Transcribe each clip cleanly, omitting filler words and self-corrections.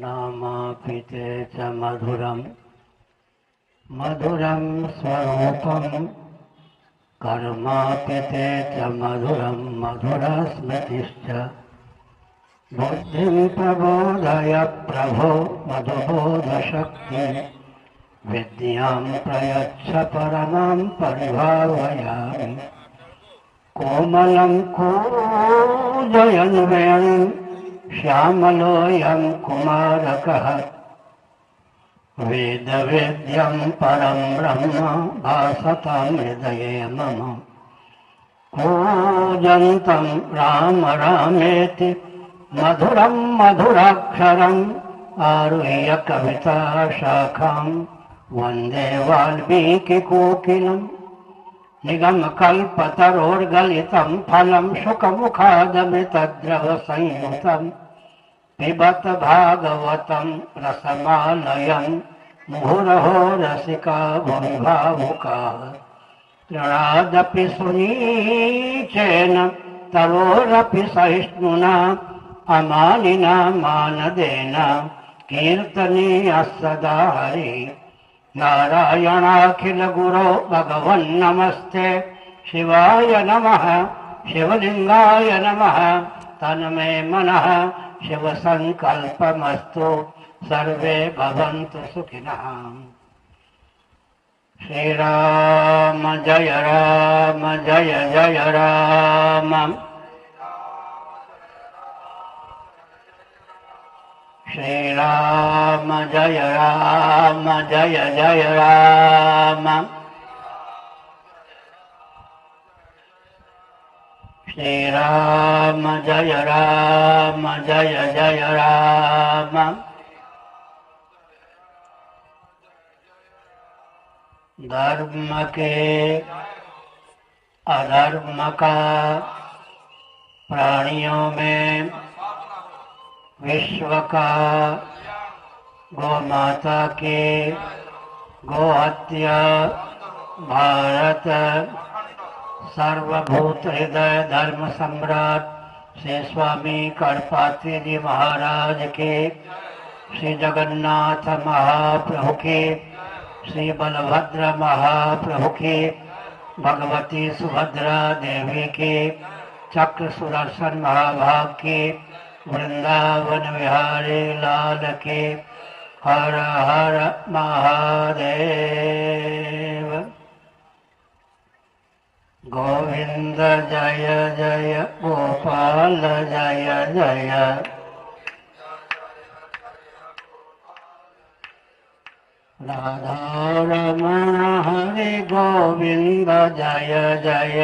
नामापिते च मधुरं मधुरं स्वरूपं कर्मापिते च मधुरं मधुरस्मृतिश्च बुद्धिं प्रबोधय प्रभो मधुबोधशक्ति विद्यां प्रयच्छ परमां परिभावयामि कोमलं कूजयन् वेणुं श्यामलोऽयं कुमारकः वेदवेद्यं परं ब्रह्म भासतां हृदये मम कूजन्तं राम रामेति मधुरं मधुराक्षरम् आरुह्य कविता शाखां वन्दे वाल्मीकिकोकिलम् निगमकल्पतरोर्गलितं फलं शुकमुखादमृतद्रवसंयुतं पिबत भागवतं रसमालयं मुहुरहो रसिका भुविभावुकाः तृणादपि सुनीचेन तरोरपि सहिष्णुना अमानिना मानदेन कीर्तनीयः सदा हरिः नारायणाखिलगुरो भगवन्नमस्ते शिवाय नमः शिवलिंगाय नमः तन्मे मनः शिवसंकल्पमस्तु सर्वे भवन्तु सुखिनः। श्रीराम जय जय राम श्रीराम जय जय राम श्रीराम जय जय राम धर्म के अधर्म का प्राणियों में विश्व का गौ माता के गौ हत्या भारत सर्वभूत हृदय धर्म सम्राट श्री स्वामी करपात्री जी महाराज के श्री जगन्नाथ महाप्रभु के श्री बलभद्र महाप्रभु के भगवती सुभद्रा देवी के चक्र सुदर्शन महाभाग के वृंदावन विहारी लाल के हर हर महादेव। गोविंद जय जय गोपाल जय जय राधा रमण हरि गोविंद जय जय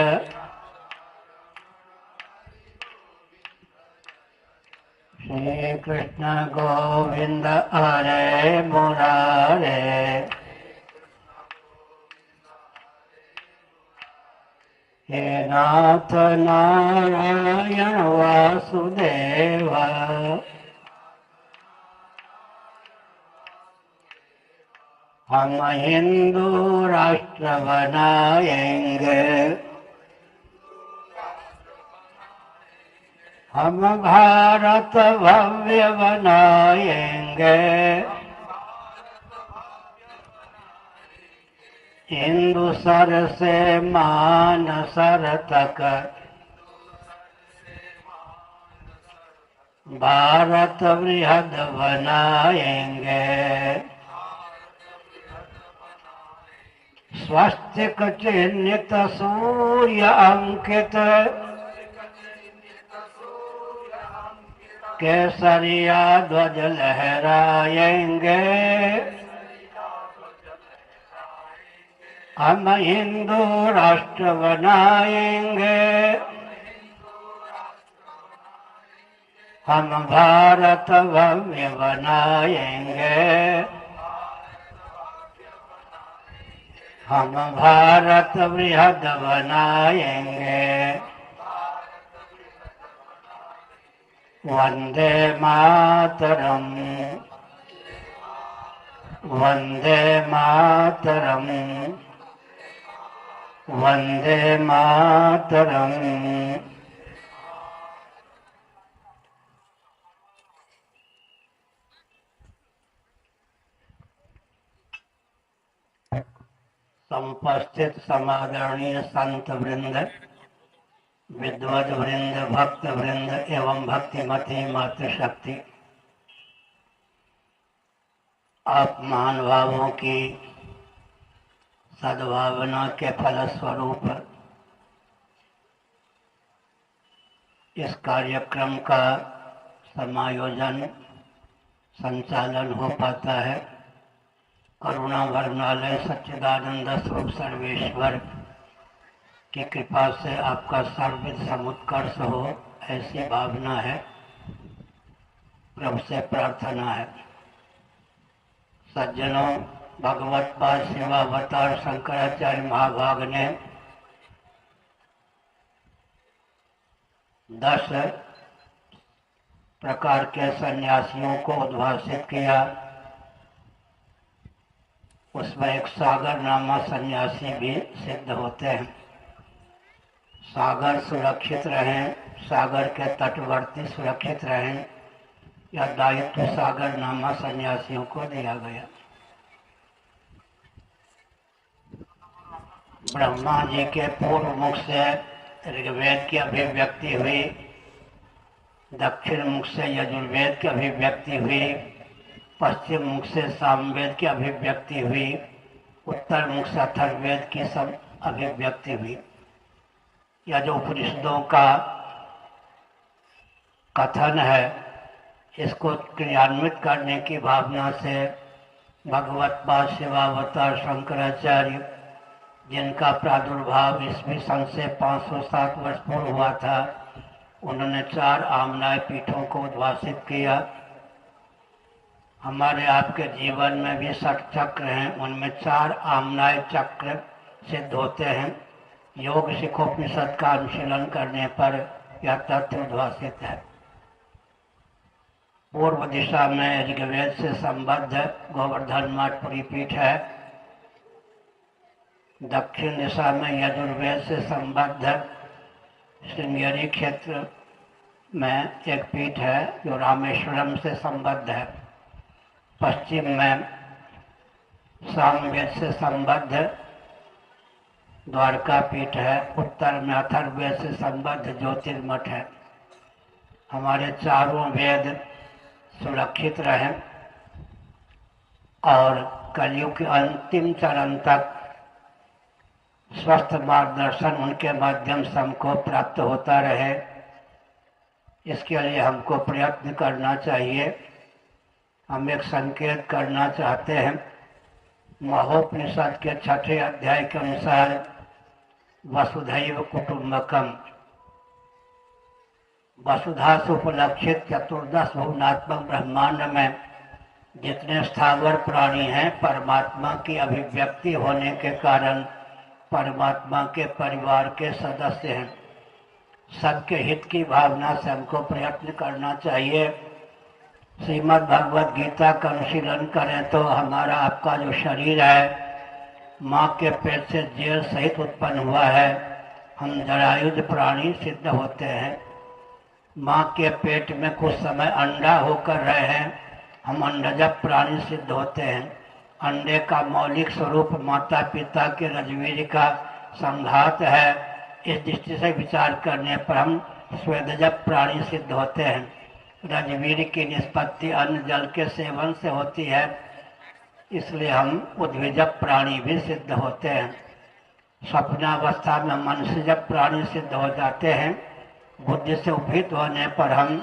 श्री कृष्ण गोविंद हरे मुरारे हे नाथ नारायण वासुदेव हम हिंदू राष्ट्र बनाएंगे हम भारत भव्य बनाएंगे हिंदू सर से मानसर तक भारत बृहद बनाएंगे स्वस्तिक चिह्नित सूर्य अंकित केसरिया ध्वज लहराएंगे हम हिंदू राष्ट्र बनाएंगे हम भारत भव्य बनाएंगे हम भारत बृहद बनाएंगे वंदे मातरम वंदे मातरम वंदे मातरम। समुपस्थित समादरणीय संत वृंद, विद्वत वृंद, भक्त वृंद एवं भक्तिमती मातृशक्ति, आप महानुभावों की सद्भावना के फलस्वरूप इस कार्यक्रम का समायोजन संचालन हो पाता है। करुणा वरणालय सच्चिदानंद स्वरूप सर्वेश्वर की कृपा से आपका सर्वविध समुत्कर्ष हो, ऐसी भावना है, प्रभु से प्रार्थना है। सज्जनों, भगवत पाद शिवावतार शंकराचार्य महाभाग ने 10 प्रकार के सन्यासियों को उद्भाषित किया। उसमें एक सागर नामा सन्यासी भी सिद्ध होते हैं। सागर सुरक्षित रहें, सागर के तटवर्ती सुरक्षित रहें, यह दायित्व सागर नामा सन्यासियों को दिया गया। ब्रह्मा जी के पूर्व मुख से ऋग्वेद की अभिव्यक्ति हुई, दक्षिण मुख से यजुर्वेद की अभिव्यक्ति हुई, पश्चिम मुख से सामवेद की अभिव्यक्ति हुई, उत्तर मुख से अथर्ववेद की सब अभिव्यक्ति हुई। यह जो उपनिषदों का कथन है, इसको क्रियान्वित करने की भावना से भगवत पाद शिवावतार शंकराचार्य, जिनका प्रादुर्भाव ईस्वी सन से 507 वर्ष पूर्व हुआ था, उन्होंने 4 आमनाय पीठों को उद्भाषित किया। हमारे आपके जीवन में भी 60 चक्र हैं, उनमें 4 आमनाय चक्र सिद्ध होते हैं। योग शिखोपनिषद का अनुशीलन करने पर यह तथ्य उद्भाषित है। पूर्व दिशा में ऋग्वेद से संबद्ध गोवर्धन मठपुरी पीठ है। दक्षिण दिशा में यजुर्वेद से संबद्ध श्रृंगेरी क्षेत्र में एक पीठ है जो रामेश्वरम से संबद्ध है। पश्चिम में सामवेद से संबद्ध द्वारका पीठ है। उत्तर में अथर्ववेद से संबद्ध ज्योतिर्मठ है। हमारे चारों वेद सुरक्षित रहें और कलयुग के अंतिम चरण तक स्वस्थ मार्गदर्शन उनके माध्यम से हमको प्राप्त होता रहे, इसके लिए हमको प्रयत्न करना चाहिए। हम एक संकेत करना चाहते हैं। महोपनिषद के 6ठे अध्याय के अनुसार वसुधैव कुटुंबकम, वसुधा से उपलक्षित 14 भुवनात्मक ब्रह्मांड में जितने स्थावर प्राणी हैं, परमात्मा की अभिव्यक्ति होने के कारण परमात्मा के परिवार के सदस्य हैं। सबके हित की भावना से हमको प्रयत्न करना चाहिए। श्रीमद् भगवद गीता का अनुशीलन करें तो हमारा आपका जो शरीर है, माँ के पेट से जेल सहित उत्पन्न हुआ है। हम जरायुज प्राणी सिद्ध होते हैं। माँ के पेट में कुछ समय अंडा होकर रहे हैं, हम अंडजब प्राणी सिद्ध होते हैं। अंडे का मौलिक स्वरूप माता पिता के रजवीर का संघात है। इस दृष्टि से विचार करने पर हम स्वेदजब प्राणी सिद्ध होते हैं। रजवीर की निष्पत्ति अन्न जल के सेवन से होती है, इसलिए हम उद्भिजक प्राणी भी सिद्ध होते हैं। स्वप्नावस्था में मनुष्यजब प्राणी सिद्ध हो जाते हैं। बुद्धि से उपहित होने पर हम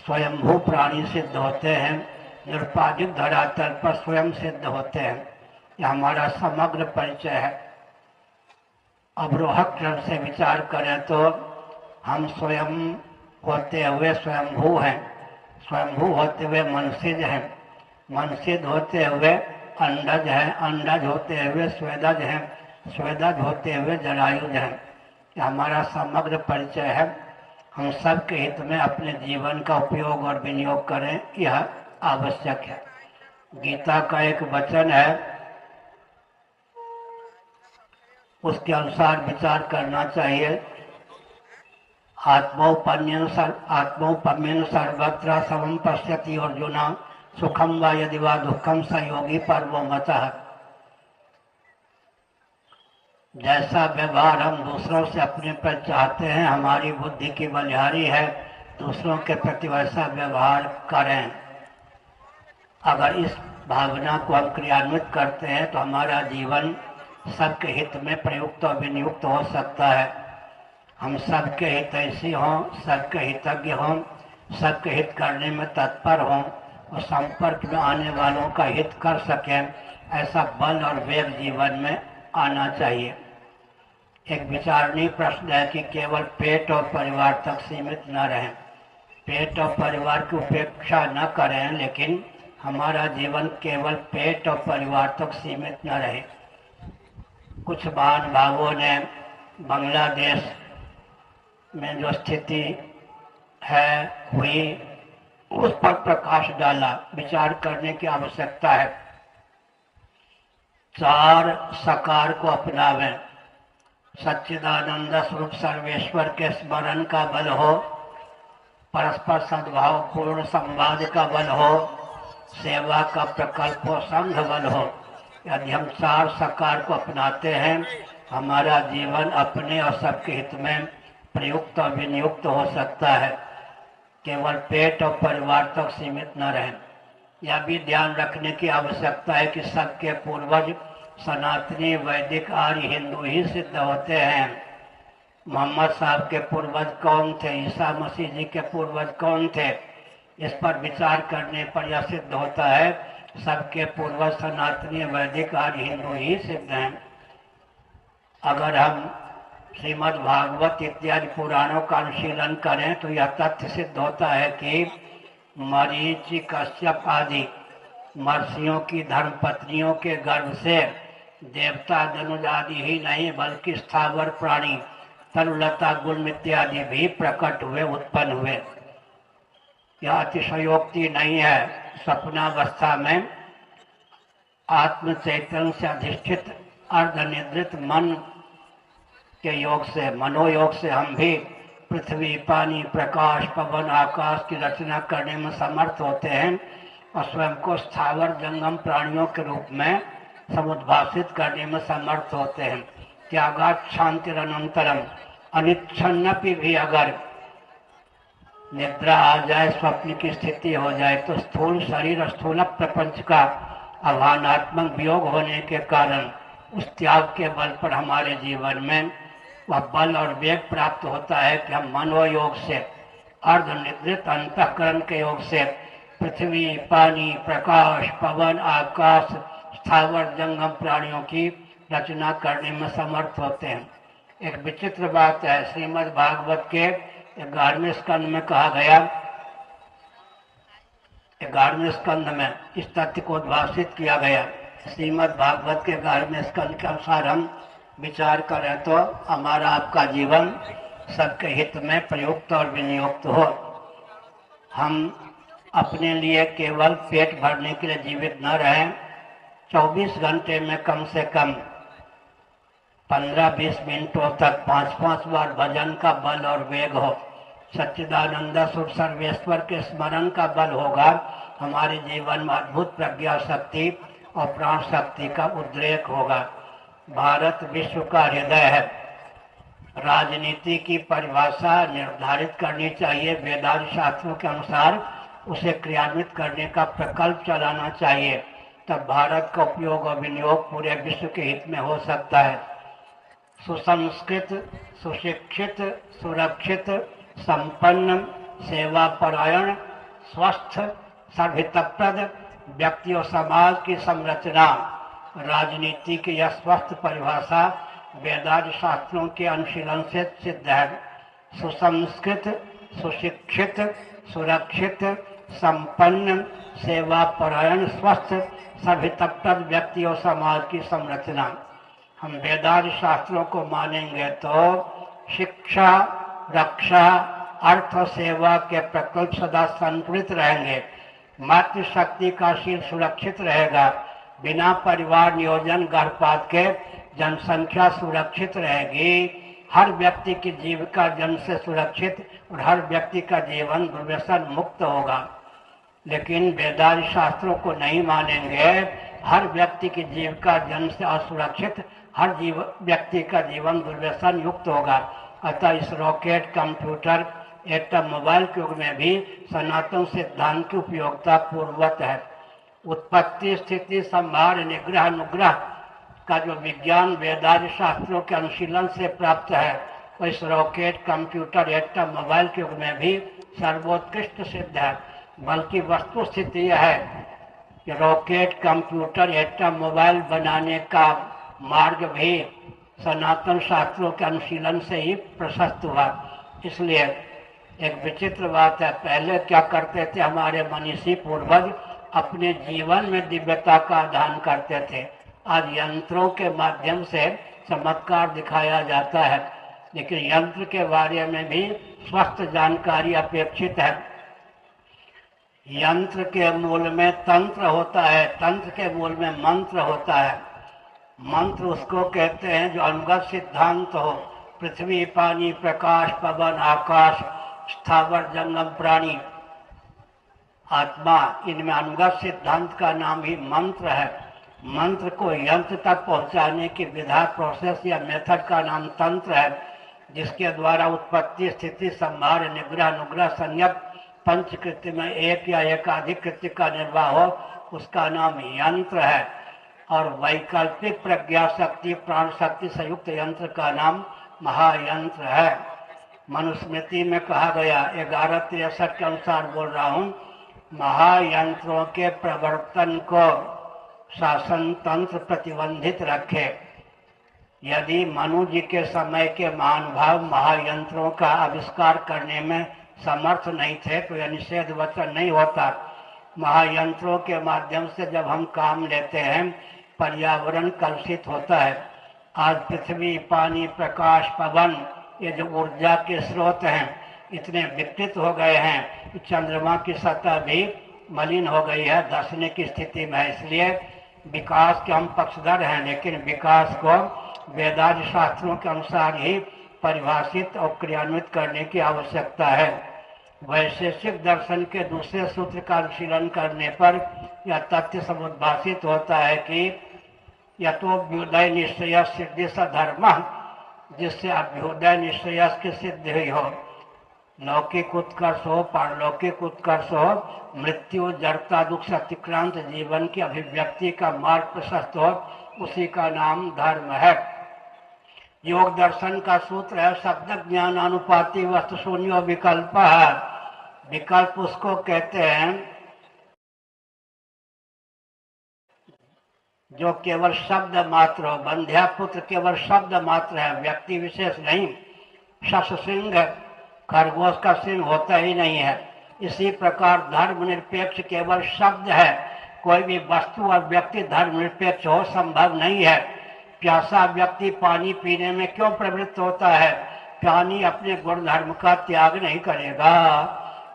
स्वयंभू प्राणी सिद्ध होते हैं। निरुपाधिक धरातल पर स्वयं सिद्ध होते हैं। यह हमारा समग्र परिचय है। अवरोहक क्रम से विचार करें तो हम स्वयं होते हुए स्वयंभू हैं, स्वयंभू होते हुए मनसिज हैं, मनसिज होते हुए अंडज हैं, अंडज होते हुए स्वेदज हैं, स्वेदज होते हुए जरायुज हैं। यह हमारा समग्र परिचय है। हम सब के हित में अपने जीवन का उपयोग और विनियोग करें, यह आवश्यक है। गीता का एक वचन है, उसके अनुसार विचार करना चाहिए। आत्मौपम्येन सर्वत्र समं पश्यति अर्जुन, सुखम वा यदि वा दुखम स योगी परमो मतः। जैसा व्यवहार हम दूसरों से अपने पर चाहते हैं, हमारी बुद्धि की बलिहारी है दूसरों के प्रति वैसा व्यवहार करें। अगर इस भावना को हम क्रियान्वित करते हैं तो हमारा जीवन सबके हित में प्रयुक्त और विनियुक्त हो सकता है। हम सबके हितैषी हों, सबके हितज्ञ हों, सबके हित करने में तत्पर हों और संपर्क में आने वालों का हित कर सकें, ऐसा बल और वेग जीवन में आना चाहिए। एक विचारणीय प्रश्न है कि केवल पेट और परिवार तक सीमित न रहें। पेट और परिवार की उपेक्षा न करें, लेकिन हमारा जीवन केवल पेट और परिवार तक सीमित न रहे। कुछ महानुभावों ने बांग्लादेश में जो स्थिति है हुई उस पर प्रकाश डाला। विचार करने की आवश्यकता है। 4 सकार को अपनावें। सच्चिदानंद स्वरूप सर्वेश्वर के स्मरण का बल हो, परस्पर सद्भाव पूर्ण संवाद का बल हो, सेवा का प्रकल्प हो, संघ बल हो। यदि हम 4 सकार को अपनाते हैं, हमारा जीवन अपने और सबके हित में प्रयुक्त और विनियुक्त हो सकता है। केवल पेट और परिवार तक सीमित न रहें। यह भी ध्यान रखने की आवश्यकता है कि सबके पूर्वज सनातनी, वैदिक, आर्य, हिंदू ही सिद्ध होते हैं। मोहम्मद साहब के पूर्वज कौन थे, ईसा मसीह जी के पूर्वज कौन थे, इस पर विचार करने पर यह सिद्ध होता है सबके पूर्वज सनातनी, वैदिक, आर्य, हिंदू ही सिद्ध हैं। अगर हम श्रीमद् भागवत इत्यादि पुराणों का अनुशीलन करें तो यह तथ्य सिद्ध होता है कि मरीचि, कश्यप आदि महर्षियों की धर्मपत्नियों के गर्भ से देवता, धनुज आदि ही नहीं बल्कि स्थावर प्राणी, तरुलता, गुण इत्यादि भी प्रकट हुए, उत्पन्न हुए। यह अतिशयोक्ति नहीं है। स्वप्नावस्था में आत्म चैतन्य से अधिष्ठित अर्धनिद्रित मन के योग से, मनोयोग से हम भी पृथ्वी, पानी, प्रकाश, पवन, आकाश की रचना करने में समर्थ होते हैं और स्वयं को स्थावर जंगम प्राणियों के रूप में समुद्भाषित करने में समर्थ होते हैं। त्यागात् शांतिरनंतरम, अनिच्छन्नपि भी अगर निद्रा आ जाए, स्वप्न की स्थिति हो जाए, तो स्थूल शरीर, स्थूल प्रपंच का आह्वानात्मक वियोग होने के कारण उस त्याग के बल पर हमारे जीवन में वह बल और वेग प्राप्त होता है कि हम मनोयोग से, अर्धनिद्रित अंतःकरण के योग से पृथ्वी, पानी, प्रकाश, पवन, आकाश, स्थावर जंगम प्राणियों की रचना करने में समर्थ होते हैं। एक विचित्र बात है, श्रीमद् भागवत के 11वें स्कंद में कहा गया, 11वें स्कंद में इस तथ्य को उद्भाषित किया गया। श्रीमद् भागवत के 11वें स्कंद के अनुसार हम विचार करें तो हमारा आपका जीवन सबके हित में प्रयुक्त और विनियुक्त हो। हम अपने लिए केवल पेट भरने के लिए जीवित न रहें। 24 घंटे में कम से कम 15-20 मिनटों तक 5-5 बार भजन का बल और वेग हो। सच्चिदानंद स्वरूप सर्वेश्वर के स्मरण का बल होगा। हमारे जीवन में अद्भुत प्रज्ञा शक्ति और प्राण शक्ति का उद्रेक होगा। भारत विश्व का हृदय है। राजनीति की परिभाषा निर्धारित करनी चाहिए। वेदांत शास्त्रों के अनुसार उसे क्रियान्वित करने का प्रकल्प चलाना चाहिए। तब भारत का उपयोग और विनियोग पूरे विश्व के हित में हो सकता है। सुसंस्कृत, सुशिक्षित, सुरक्षित, संपन्न, सेवापरायण, स्वस्थ, सर्वहितप्रद व्यक्ति और समाज की संरचना, राजनीति की यह स्वस्थ परिभाषा वेदांत शास्त्रों के अनुशीलन से सिद्ध है। सुसंस्कृत, सुशिक्षित, सुरक्षित, संपन्न, सेवापरायण, स्वस्थ, सर्वहितप्रद व्यक्ति और समाज की संरचना। हम वेदांत शास्त्रों को मानेंगे तो शिक्षा, रक्षा, अर्थ और सेवा के प्रकल्प सदा संतुलित रहेंगे। मातृशक्ति का शील सुरक्षित रहेगा। बिना परिवार नियोजन गर्भपात के जनसंख्या सुरक्षित रहेगी। हर व्यक्ति की जीविका जन्म से सुरक्षित और हर व्यक्ति का जीवन दुर्व्यसन मुक्त होगा। लेकिन वेदांत शास्त्रों को नहीं मानेंगे हर व्यक्ति की जीविका जन्म से असुरक्षित, हर व्यक्ति का जीवन दुर्व्यसन युक्त होगा। अतः इस रॉकेट, कंप्यूटर, एटम, मोबाइल के युग में भी सनातन सिद्धांत की उपयोगिता पूर्वत है। उत्पत्ति, स्थिति, संहार, निग्रह, अनुग्रह का जो विज्ञान वेदादि शास्त्रों के अनुशीलन से प्राप्त है, वो इस रॉकेट, कंप्यूटर, एटम, मोबाइल के युग में भी सर्वोत्कृष्ट सिद्ध है। बल्कि वस्तु स्थिति यह है कि रॉकेट, कंप्यूटर, एटम, मोबाइल बनाने का मार्ग भी सनातन शास्त्रों के अनुशीलन से ही प्रशस्त हुआ। इसलिए एक विचित्र बात है, पहले क्या करते थे हमारे मनीषी पूर्वज, अपने जीवन में दिव्यता का आधान करते थे। आज यंत्रों के माध्यम से चमत्कार दिखाया जाता है, लेकिन यंत्र के बारे में भी स्वस्थ जानकारी अपेक्षित है। यंत्र के मूल में तंत्र होता है, तंत्र के मूल में मंत्र होता है। मंत्र उसको कहते हैं जो अनुगत सिद्धांत हो। पृथ्वी, पानी, प्रकाश, पवन, आकाश, स्थावर, जंगम, प्राणी, आत्मा, इनमें अनुगत सिद्धांत का नाम ही मंत्र है। मंत्र को यंत्र तक पहुंचाने की विधा, प्रोसेस या मेथड का नाम तंत्र है, जिसके द्वारा उत्पत्ति, स्थिति, संहार, निग्रह, अनुग्रह, संयम पंचकृत्य में एक या एकाधिक कृत्य का निर्वाह हो, उसका नाम यंत्र है। और वैकल्पिक प्रज्ञा शक्ति, प्राण शक्ति संयुक्त यंत्र का नाम महायंत्र है। मनुस्मृति में कहा गया, 1163 के अनुसार बोल रहा हूँ, महायंत्रों के प्रवर्तन को शासन तंत्र प्रतिबंधित रखे। यदि मनु जी के समय के महानुभाव महायंत्रों का आविष्कार करने में समर्थ नहीं थे तो यह निषेध वचन नहीं होता। महायंत्रों के माध्यम से जब हम काम लेते हैं, पर्यावरण कलुषित होता है। आज पृथ्वी, पानी, प्रकाश, पवन, ये जो ऊर्जा के स्रोत हैं, इतने विकसित हो गए हैं कि चंद्रमा की सतह भी मलिन हो गई है, धंसने की स्थिति में है। इसलिए विकास के हम पक्षधर हैं, लेकिन विकास को वेदादि शास्त्रों के अनुसार ही परिभाषित और क्रियान्वित करने की आवश्यकता है। वैशेषिक दर्शन के दूसरे सूत्र का अनुशीलन करने पर यह तथ्य समुद्भाषित होता है कि यतोभ्युदय निश्चय सिद्धि स धर्म, जिससे अभ्युदय निश्चय की सिद्धि हुई हो, लौकिक उत्कर्ष हो, पारलौकिक उत्कर्ष हो, मृत्यु, जड़ता, दुख से अतिक्रांत जीवन की अभिव्यक्ति का मार्ग प्रशस्त हो, उसी का नाम धर्म है। योग दर्शन का सूत्र है शब्द ज्ञान अनुपाति वस्तु शून्यो विकल्प है। विकल्प उसको कहते हैं जो केवल शब्द मात्र हो। बंध्या पुत्र केवल शब्द मात्र है, व्यक्ति विशेष नहीं। शश सिंह, खरगोश का सिंह होता ही नहीं है। इसी प्रकार धर्म निरपेक्ष केवल शब्द है, कोई भी वस्तु और व्यक्ति धर्म निरपेक्ष हो संभव नहीं है। प्यासा व्यक्ति पानी पीने में क्यों प्रवृत्त होता है? पानी अपने गुण धर्म का त्याग नहीं करेगा।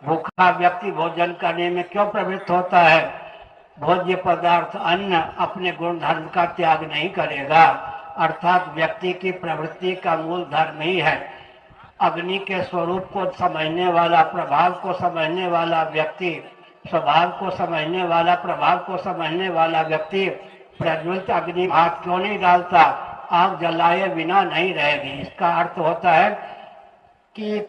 भूखा व्यक्ति भोजन करने में क्यों प्रवृत्त होता है? भोज्य पदार्थ अन्न अपने गुण धर्म का त्याग नहीं करेगा। अर्थात व्यक्ति की प्रवृत्ति का मूल धर्म ही है। अग्नि के स्वरूप को समझने वाला, प्रभाव को समझने वाला व्यक्ति, स्वभाव को समझने वाला, प्रभाव को समझने वाला व्यक्ति प्रज्वलित अग्नि हाथ क्यों नहीं डालता? आग जलाए बिना नहीं रहेगी। इसका अर्थ होता है कि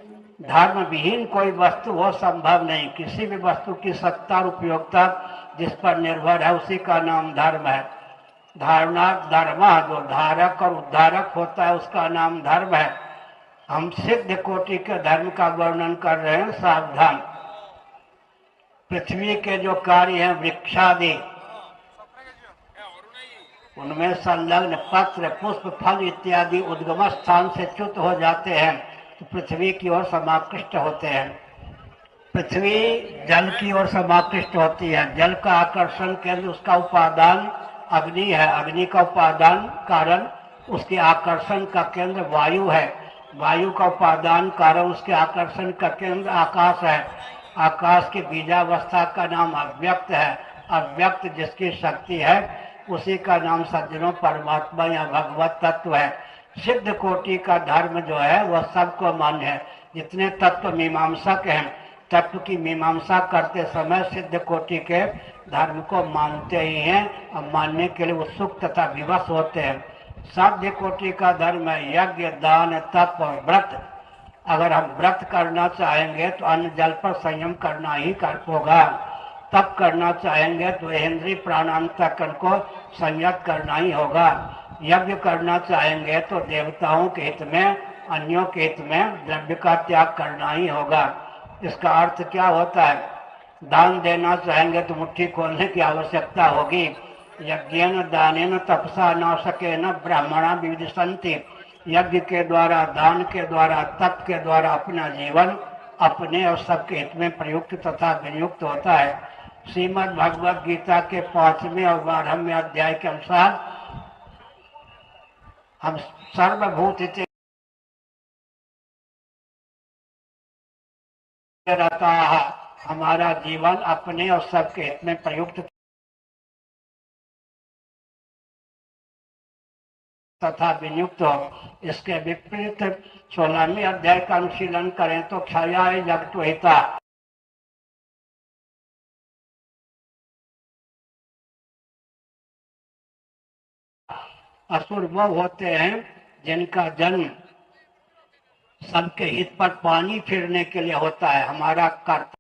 धर्म विहीन कोई वस्तु हो संभव नहीं। किसी भी वस्तु की सत्ता और उपयोगिता जिस पर निर्भर है उसी का नाम धर्म है। धारणा धर्म, जो धारक और उद्धारक होता है उसका नाम धर्म है। हम सिद्ध कोटि के धर्म का वर्णन कर रहे हैं, सावधान। पृथ्वी के जो कार्य हैं वृक्षादि, उनमें संलग्न पत्र, पुष्प, फल इत्यादि उद्गम स्थान से च्युत हो जाते हैं तो पृथ्वी की ओर समाकृष्ट होते हैं। पृथ्वी जल की ओर समाकृष्ट होती है। जल का आकर्षण केंद्र, उसका उपादान अग्नि है। अग्नि का उपादान कारण उसके आकर्षण का केंद्र वायु है। वायु का उपादान कारण उसके आकर्षण का केंद्र आकाश है। आकाश की बीजावस्था का नाम अव्यक्त है। अव्यक्त जिसकी शक्ति है उसी का नाम सज्जनों परमात्मा या भगवत तत्व है। सिद्ध कोटि का धर्म जो है वह सबको मान्य है। जितने तत्व मीमांसक हैं तत्व की मीमांसा करते समय सिद्ध कोटि के धर्म को मानते ही हैं और मानने के लिए उत्सुक तथा विवश होते हैं। साध्य कोटि का धर्म है यज्ञ, दान, तप और व्रत। अगर हम व्रत करना चाहेंगे तो अन्न जल पर संयम करना ही होगा। तप करना चाहेंगे तो इंद्रिय प्राणांतकरण को संयत करना ही होगा। यज्ञ करना चाहेंगे तो देवताओं के हित में, अन्यों के हित में द्रव्य का त्याग करना ही होगा। इसका अर्थ क्या होता है? दान देना चाहेंगे तो मुट्ठी खोलने की आवश्यकता होगी। यज्ञेन दानेन तपसा नाशकेन ब्राह्मणा विविदिशन्ति। यज्ञ के द्वारा, दान के द्वारा, तप के द्वारा अपना जीवन अपने और सबके हित में प्रयुक्त तथा विनियुक्त होता है। श्रीमद् भगवद गीता के 5वें और 12वें अध्याय के अनुसार हम सर्वभूत रहता है, हमारा जीवन अपने और सबके हित में प्रयुक्त तथा विनियुक्त हो। इसके विपरीत 16वें अध्याय का अनुशीलन करें तो क्षयाय जगतो हिता। असुर वो होते हैं जिनका जन्म सबके हित पर पानी फिरने के लिए होता है। हमारा कर्तव्य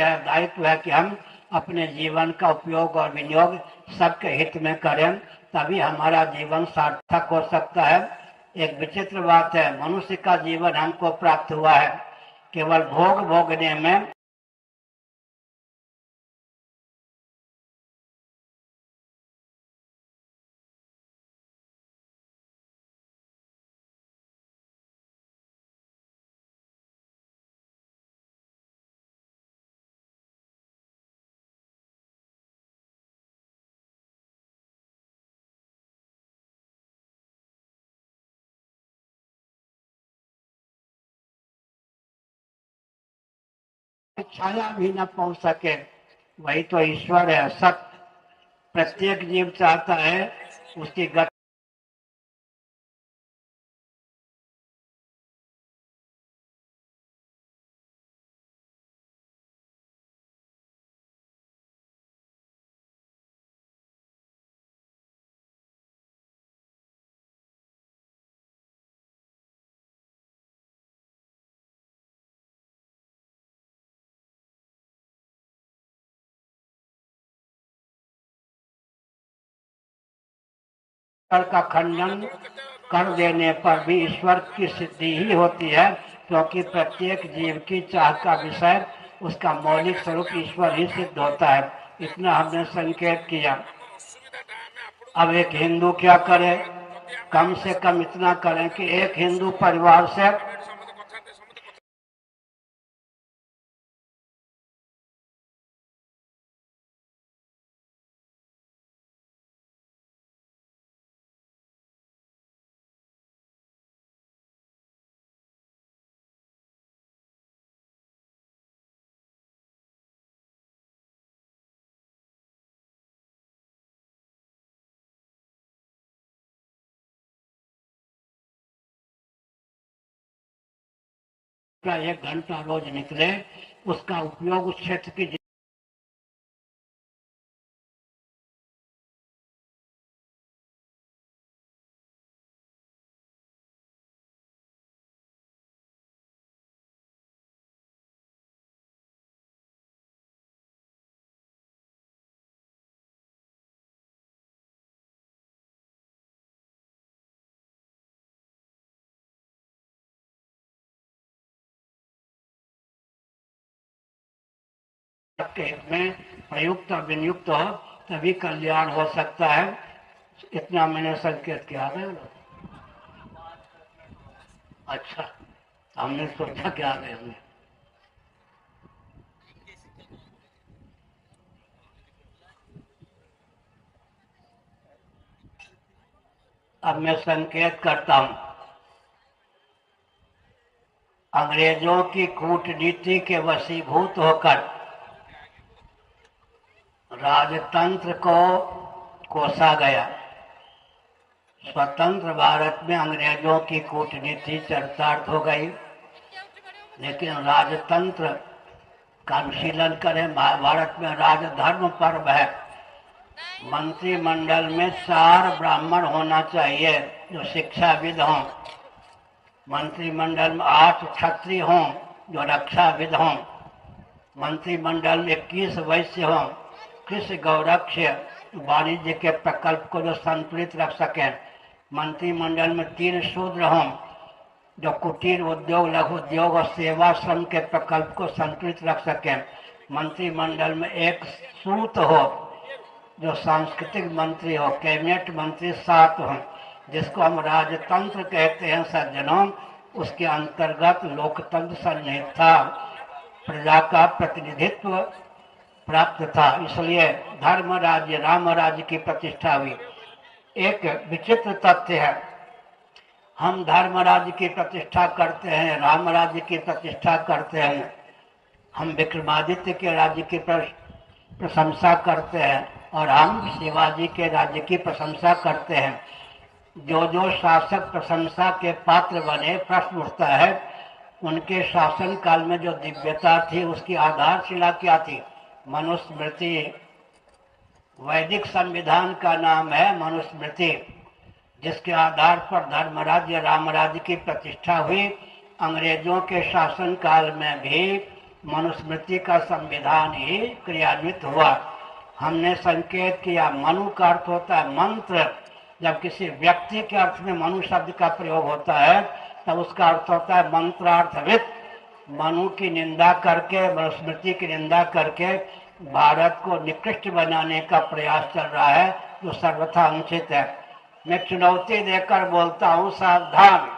है, दायित्व है कि हम अपने जीवन का उपयोग और विनियोग सबके हित में करें, तभी हमारा जीवन सार्थक हो सकता है। एक विचित्र बात है, मनुष्य का जीवन हमको प्राप्त हुआ है केवल भोग भोगने में। छाया भी न पहुंच सके, वही तो ईश्वर है। सब प्रत्येक जीव चाहता है उसकी गति का खंडन कर देने पर भी ईश्वर की सिद्धि ही होती है, क्योंकि प्रत्येक जीव की चाह का विषय उसका मौलिक स्वरूप ईश्वर ही सिद्ध होता है। इतना हमने संकेत किया। अब एक हिंदू क्या करे? कम से कम इतना करें कि एक हिंदू परिवार से का 1 घंटा रोज निकले, उसका उपयोग उस क्षेत्र की के हित में प्रयुक्त और विनियुक्त हो, तभी कल्याण हो सकता है। इतना मैंने संकेत किया है। अच्छा, हमने सोचा क्या गए हमने। अब मैं संकेत करता हूं। अंग्रेजों की कूटनीति के वशीभूत होकर राजतंत्र को कोसा गया। स्वतंत्र भारत में अंग्रेजों की कूटनीति चरितार्थ हो गई, लेकिन राजतंत्र का अनुशीलन करें। महाभारत में राजधर्म पर्व है। मंत्रिमंडल में 4 ब्राह्मण होना चाहिए जो शिक्षाविद हों। मंत्रिमंडल में 8 क्षत्रिय हों जो रक्षाविद हों। मंत्रिमंडल में 21 वैश्य हों, कृषि गौरक्ष वाणिज्य के प्रकल्प को जो संतुलित रख सकें। मंत्रिमंडल में 3 शूद्र हों जो कुटीर उद्योग, लघु उद्योग और सेवा श्रम के प्रकल्प को संतुलित रख सकें। मंत्रिमंडल में 1 सूत हो जो सांस्कृतिक मंत्री हो। कैबिनेट मंत्री 7 हों, जिसको हम राजतंत्र कहते हैं सज्जनों। उसके अंतर्गत लोकतंत्र सन्निहित था, प्रजा का प्रतिनिधित्व प्राप्त था, इसलिए धर्म राज्य राम राज्य की प्रतिष्ठा हुई। एक विचित्र तथ्य है, हम धर्म राज्य की प्रतिष्ठा करते हैं, राम राज्य की प्रतिष्ठा करते हैं, हम विक्रमादित्य के राज्य की प्रशंसा करते हैं और हम शिवाजी के राज्य की प्रशंसा करते हैं। जो जो शासक प्रशंसा के पात्र बने, प्रश्न उठता है उनके शासन काल में जो दिव्यता थी उसकी आधारशिला क्या थी? मनुस्मृति। वैदिक संविधान का नाम है मनुस्मृति, जिसके आधार पर धर्म राज्य राम राज्य की प्रतिष्ठा हुई। अंग्रेजों के शासन काल में भी मनुस्मृति का संविधान ही क्रियान्वित हुआ। हमने संकेत किया, मनु का अर्थ होता है मंत्र। जब किसी व्यक्ति के अर्थ में मनु शब्द का प्रयोग होता है तब उसका अर्थ होता है मंत्रार्थविद। मनु की निंदा करके, मनुस्मृति की निंदा करके भारत को निकृष्ट बनाने का प्रयास चल रहा है, जो सर्वथा अनुचित है। मैं चुनौती देकर बोलता हूँ, सावधान।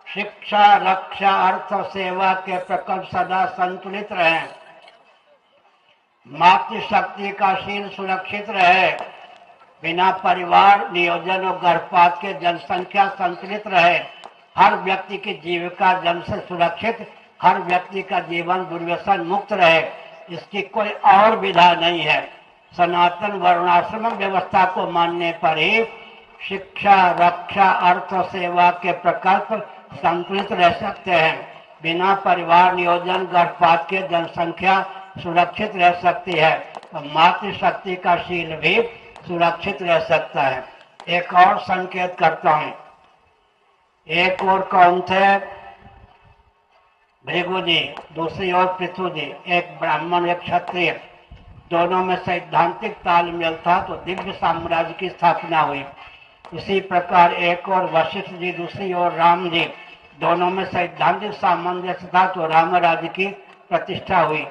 शिक्षा, रक्षा, अर्थ और सेवा के प्रकल्प सदा संतुलित रहे। मातृशक्ति का शील सुरक्षित रहे। बिना परिवार नियोजन और गर्भपात के जनसंख्या संतुलित रहे। हर व्यक्ति की जीविका जन्म से सुरक्षित, हर व्यक्ति का जीवन दुर्व्यसन मुक्त रहे। इसकी कोई और विधा नहीं है। सनातन वर्णाश्रम व्यवस्था को मानने पर ही शिक्षा, रक्षा, अर्थ और सेवा के प्रकल्प संतुलित रह सकते हैं। बिना परिवार नियोजन गर्भपात के जनसंख्या सुरक्षित रह सकती है और मातृशक्ति का शील भी सुरक्षित रह सकता है। एक और संकेत करता हूँ। एक और कौन थे? भृगु जी, दूसरी ओर पृथु जी। एक ब्राह्मण एक क्षत्रिय, दोनों में सैद्धांतिक तालमेल था तो दिव्य साम्राज्य की स्थापना हुई। इसी प्रकार एक और वशिष्ठ जी, दूसरी ओर राम जी, दोनों में सैद्धांतिक सामंजस्य था तो राम राज्य की प्रतिष्ठा हुई।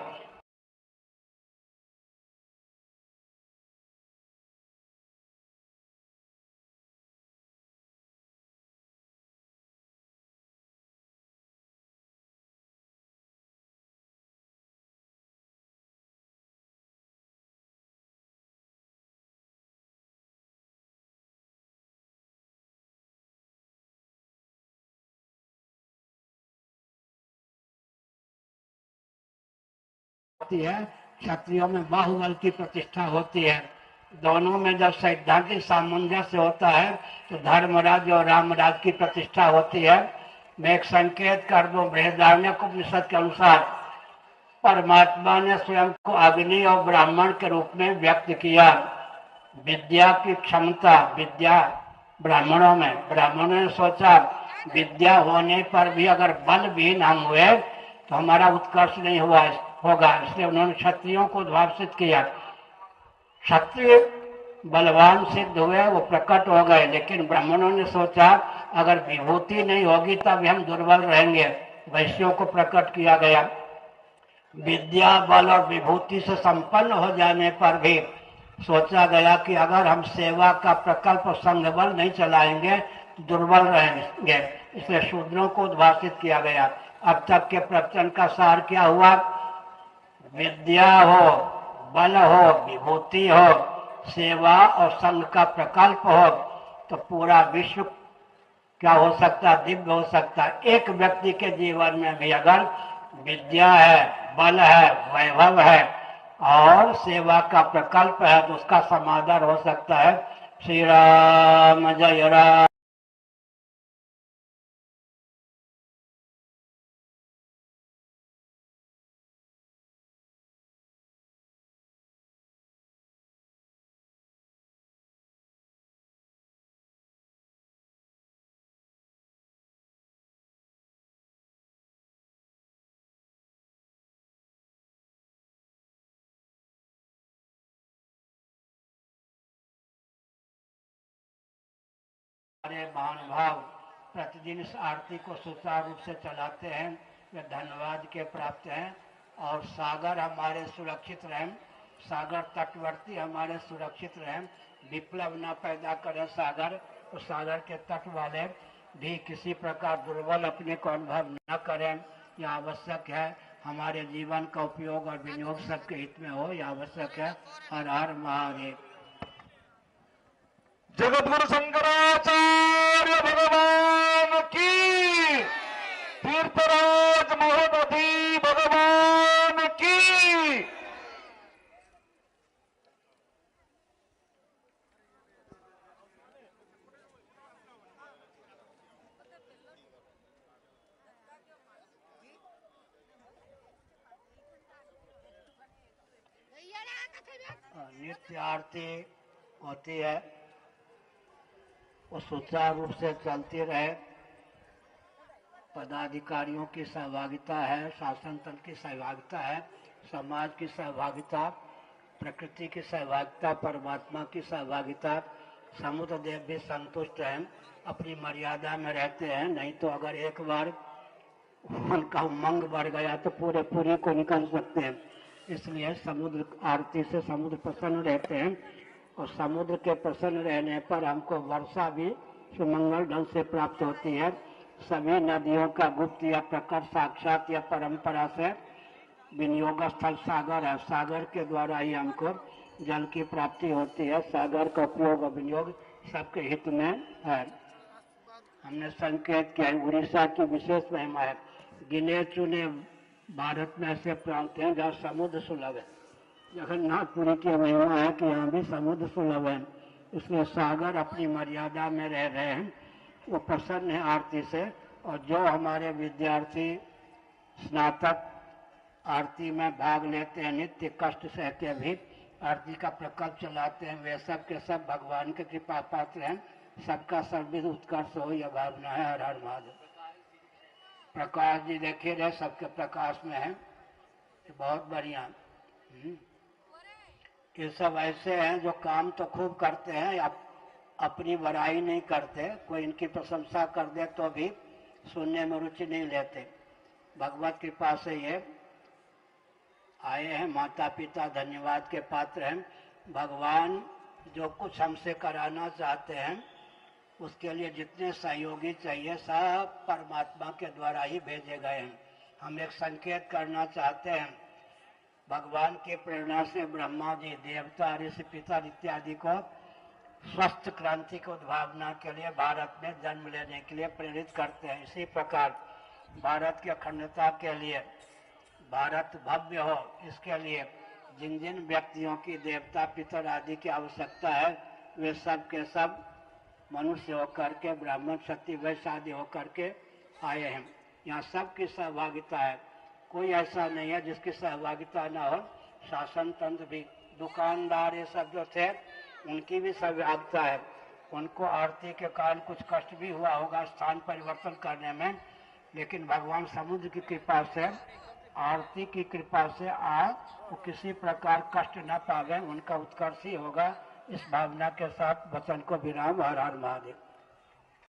है क्षत्रियों में बाहुबल की प्रतिष्ठा होती है। दोनों में जब सैद्धांतिक सामंजस्य होता है तो धर्मराज और रामराज की प्रतिष्ठा होती है। मैं एक संकेत कर दूं, बृहदारण्यक उपनिषद के अनुसार परमात्मा ने स्वयं को अग्नि और ब्राह्मण के रूप में व्यक्त किया। विद्या की क्षमता, विद्या ब्राह्मणों में, ब्राह्मणों ने सोचा विद्या होने पर भी अगर बलविहीन हम हुए तो हमारा उत्कर्ष नहीं होगा, इसलिए उन्होंने क्षत्रियों को उद्भाषित किया। क्षत्रिय बलवान सिद्ध हुए, वो प्रकट हो गए, लेकिन ब्राह्मणों ने सोचा अगर विभूति नहीं होगी तब हम दुर्बल रहेंगे। वैश्यों को प्रकट किया गया। विद्या, बल और विभूति से संपन्न हो जाने पर भी सोचा गया कि अगर हम सेवा का प्रकल्प और संघ बल नहीं चलाएंगे तो दुर्बल रहेंगे, इसलिए शूद्रों को उद्भाषित किया गया। अब तक के प्रवचन का सार क्या हुआ? विद्या हो, बल हो, विभूति हो, सेवा और संघ का प्रकल्प हो तो पूरा विश्व क्या हो सकता है? दिव्य हो सकता है। एक व्यक्ति के जीवन में भी अगर विद्या है, बल है, वैभव है और सेवा का प्रकल्प है तो उसका समाधान हो सकता है। श्री राम जय राम। हमारे महानुभाव प्रतिदिन इस आरती को सुचारू रूप से चलाते हैं, वे धन्यवाद के प्राप्त हैं। और सागर हमारे सुरक्षित रहें, सागर तटवर्ती हमारे सुरक्षित रहें, विप्लव न पैदा करें सागर, तो सागर के तट वाले भी किसी प्रकार दुर्बल अपने को अनुभव न करें, यह आवश्यक है। हमारे जीवन का उपयोग और विनियोग सबके हित में हो, यह आवश्यक है। हर हर महादेव। जगद्गुरु शंकराचार्य भगवान की, तीर्थराज महोदधि भगवान की। नित्य आरती होती है, वो सुचारू रूप से चलती रहे। पदाधिकारियों की सहभागिता है, शासन तंत्र की सहभागिता है, समाज की सहभागिता, प्रकृति की सहभागिता, परमात्मा की सहभागिता। समुद्र देव भी संतुष्ट हैं, अपनी मर्यादा में रहते हैं। नहीं तो अगर एक बार उनका उमंग बढ़ गया तो पूरी को निकल सकते हैं। इसलिए समुद्र आरती से समुद्र प्रसन्न रहते हैं, और समुद्र के प्रसन्न रहने पर हमको वर्षा भी सुमंगल ढंग से प्राप्त होती है। सभी नदियों का गुप्त या प्रकट साक्षात या परंपरा से विनियोग स्थल सागर है। सागर के द्वारा ही हमको जल की प्राप्ति होती है। सागर का उपयोग और विनियोग सबके हित में है। हमने संकेत किया, उड़ीसा की विशेष महिमा है। गिने चुने भारत में ऐसे प्रांत हैं जहाँ समुद्र सुलभ है। जगन्नाथपुरी की महिमा है कि यहाँ भी समुद्र सुलभ है। इसलिए सागर अपनी मर्यादा में रह रहे हैं, वो प्रसन्न है आरती से। और जो हमारे विद्यार्थी स्नातक आरती में भाग लेते हैं, नित्य कष्ट सहते भी आरती का प्रकल्प चलाते हैं, वे सब के सब भगवान के कृपा पात्र हैं। सबका सर्वविध उत्कर्ष हो, यह भावना है। हर हर महादेव। प्रकाश जी देखिए रहे, सबके प्रकाश में है, बहुत बढ़िया। ये सब ऐसे हैं जो काम तो खूब करते हैं, अपनी बड़ाई नहीं करते। कोई इनकी प्रशंसा कर दे तो भी सुनने में रुचि नहीं लेते। भगवत कृपा से ये आए हैं, माता पिता धन्यवाद के पात्र हैं। भगवान जो कुछ हमसे कराना चाहते हैं, उसके लिए जितने सहयोगी चाहिए सब परमात्मा के द्वारा ही भेजे गए हैं। हम एक संकेत करना चाहते हैं। भगवान की प्रेरणा से ब्रह्मा जी, देवता, ऋषि, पितर इत्यादि को स्वस्थ क्रांति की उद्भावना के लिए भारत में जन्म लेने के लिए प्रेरित करते हैं। इसी प्रकार भारत की अखंडता के लिए, भारत भव्य हो, इसके लिए जिन जिन व्यक्तियों की देवता पितर आदि की आवश्यकता है, वे सब के सब मनुष्य होकर के, ब्राह्मण क्षत्रिय वैश्य आदि होकर के आए हैं। यहाँ सबकी सहभागिता है, कोई ऐसा नहीं है जिसकी सहभागिता न हो। शासन तंत्र भी, दुकानदार ये सब जो थे, उनकी भी सहभागिता है। उनको आरती के कारण कुछ कष्ट भी हुआ होगा स्थान परिवर्तन करने में, लेकिन भगवान समुद्र की कृपा से, आरती की कृपा से आज वो किसी प्रकार कष्ट न पावे, उनका उत्कर्ष ही होगा। इस भावना के साथ वचन को विराम। हर हर महादेव।